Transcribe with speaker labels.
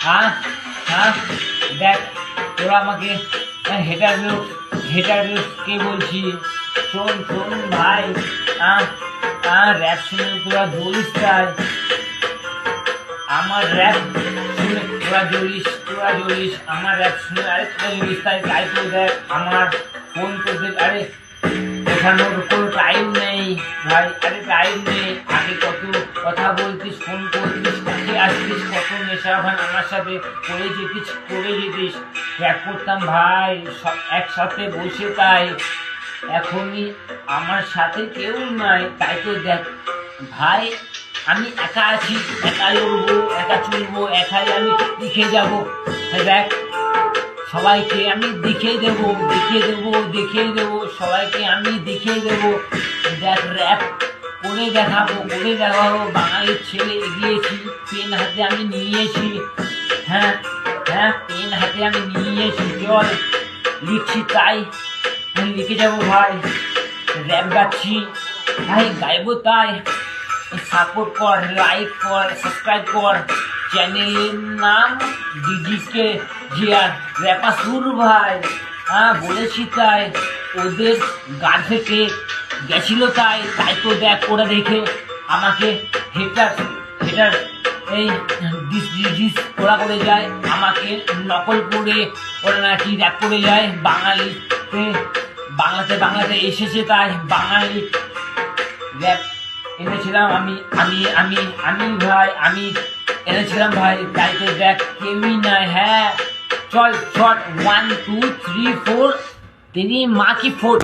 Speaker 1: হ্যাঁ হ্যাঁ দেখ তোরা আমাকে হেটার কে বলছি। শোন শোন ভাই, র্যাপ শুনে তোরা দৌড়িস তাই, আমার র্যাপ শুনে তোরা জ্বলিস আমার র্যাপ শুনে আরে তোরা জ্বলিস তাই তো দেখ আমার ফোন করতে আরে ওঠানোর কোনো টাইম নেই ভাই, আরে টাইম নেই। আগে কত কথা বলতিস, ফোন করতিস, কাছে আসতিস, কত নেশা ভাই আমার সাথে করে যেতিস র্যাপ করতাম ভাই সব একসাথে বসে তাই। এখনই আমার সাথে কেউ নাই তাই তো দেখ ভাই আমি একা আছি, একাই উড়বো, একা চলবো, একাই আমি লিখে যাবো। দেখ সবাইকে আমি দেখিয়ে দেবো সবাইকে আমি দেখিয়ে দেবো। দেখ র্যাপ করে দেখাবো বাঙালির ছেলে এগিয়েছি, পেন হাতে আমি নিয়েছি। হ্যাঁ হ্যাঁ পেন হাতে আমি নিয়েছি, চল লিখছি তাই লিখে যাবো ভাই। র্যাপ গাচ্ছি ভাই, গাইবো তাই। সাপোর্ট কর, লাইক কর, সাবস্ক্রাইব কর। চ্যানেলের নাম ডিডিকে জিয়ার র্যাপার সুর ভাই। বলেছি তাই, ওদের গা থেকে গেছিল তাই তো দেখ ওরা দেখে আমাকে হেটার এই ডিস ওরা করে যায়, আমাকে নকল করে ওরা নাকি র্যাপ করে যায়। বাংলাতে এসেছে তাই বাঙালি র্যাপ এনেছিলাম আমি এনেছিলাম ভাই তাই তো দেখ কেউই নাই। হ্যাঁ চল শট 1 2 3 4 तेरी माँ की फोट।